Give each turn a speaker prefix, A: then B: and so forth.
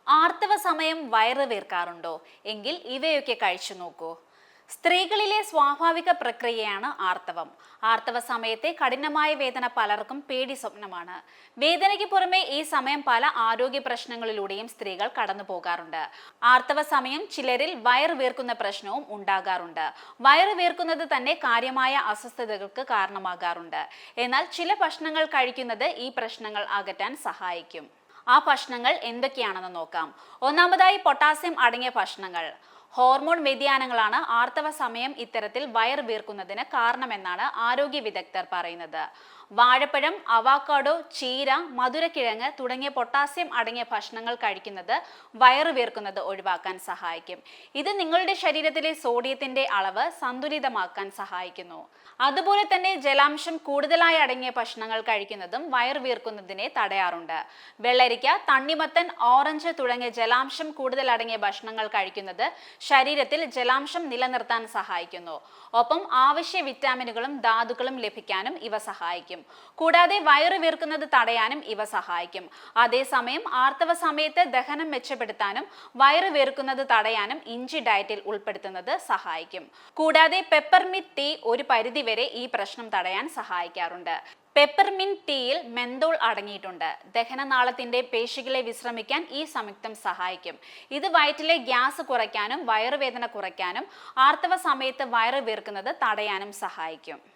A: ആർത്തവ സമയം വയറ് വീർക്കാറുണ്ടോ? എങ്കിൽ ഇവയൊക്കെ കഴിച്ചു നോക്കൂ. സ്ത്രീകളിലെ സ്വാഭാവിക പ്രക്രിയയാണ് ആർത്തവം. ആർത്തവ സമയത്തെ കഠിനമായ വേദന പലർക്കും പേടി സ്വപ്നമാണ്. വേദനയ്ക്ക് പുറമെ ഈ സമയം പല ആരോഗ്യ പ്രശ്നങ്ങളിലൂടെയും സ്ത്രീകൾ കടന്നു പോകാറുണ്ട്. ആർത്തവ സമയം ചിലരിൽ വയറ് വീർക്കുന്ന പ്രശ്നവും ഉണ്ടാകാറുണ്ട്. വയറ് വീർക്കുന്നത് തന്നെ കാര്യമായ അസ്വസ്ഥതകൾക്ക് കാരണമാകാറുണ്ട്. എന്നാൽ ചില ഭക്ഷണങ്ങൾ കഴിക്കുന്നത് ഈ പ്രശ്നങ്ങൾ അകറ്റാൻ സഹായിക്കും. ആ ഭക്ഷണങ്ങൾ എന്തൊക്കെയാണെന്ന് നോക്കാം. ഒന്നാമതായി പൊട്ടാസ്യം അടങ്ങിയ ഭക്ഷണങ്ങൾ. ഹോർമോൺ വ്യതിയാനങ്ങളാണ് ആർത്തവ സമയം ഇത്തരത്തിൽ വയർ വീർക്കുന്നതിന് കാരണമെന്നാണ് ആരോഗ്യ വിദഗ്ധർ പറയുന്നത്. വാഴപ്പഴം, അവോക്കാഡോ, ചീര, മധുരക്കിഴങ്ങ് തുടങ്ങിയ പൊട്ടാസ്യം അടങ്ങിയ ഭക്ഷണങ്ങൾ കഴിക്കുന്നത് വയറ് വീർക്കുന്നത് ഒഴിവാക്കാൻ സഹായിക്കും. ഇത് നിങ്ങളുടെ ശരീരത്തിലെ സോഡിയത്തിന്റെ അളവ് സന്തുലിതമാക്കാൻ സഹായിക്കുന്നു. അതുപോലെ തന്നെ ജലാംശം കൂടുതലായി അടങ്ങിയ ഭക്ഷണങ്ങൾ കഴിക്കുന്നതും വയർ വീർക്കുന്നതിനെ തടയാറുണ്ട്. വെള്ളരിക്ക, തണ്ണിമത്തൻ, ഓറഞ്ച് തുടങ്ങിയ ജലാംശം കൂടുതൽ അടങ്ങിയ ഭക്ഷണങ്ങൾ കഴിക്കുന്നത് ശരീരത്തിൽ ജലാംശം നിലനിർത്താൻ സഹായിക്കുന്നു. ഒപ്പം ആവശ്യ വിറ്റാമിനുകളും ധാതുക്കളും ലഭിക്കാനും ഇവ സഹായിക്കും. കൂടാതെ വയറ് വീർക്കുന്നത് തടയാനും ഇവ സഹായിക്കും. അതേസമയം ആർത്തവ സമയത്ത് ദഹനം മെച്ചപ്പെടുത്താനും വയറ് വീർക്കുന്നത് തടയാനും ഇഞ്ചി ഡയറ്റിൽ ഉൾപ്പെടുത്തുന്നത് സഹായിക്കും. കൂടാതെ പെപ്പർമിന്റ് ടീ ഒരു പരിധിവരെ ഈ പ്രശ്നം തടയാൻ സഹായിക്കാറുണ്ട്. പെപ്പർമിന്റ് ടീയിൽ മെന്തോൾ അടങ്ങിയിട്ടുണ്ട്. ദഹനനാളത്തിന്റെ പേശികളെ വിശ്രമിക്കാൻ ഈ സംയുക്തം സഹായിക്കും. ഇത് വയറ്റിലെ ഗ്യാസ് കുറയ്ക്കാനും വയറുവേദന കുറയ്ക്കാനും ആർത്തവ സമയത്ത് വയറ് വീർക്കുന്നത് തടയാനും സഹായിക്കും.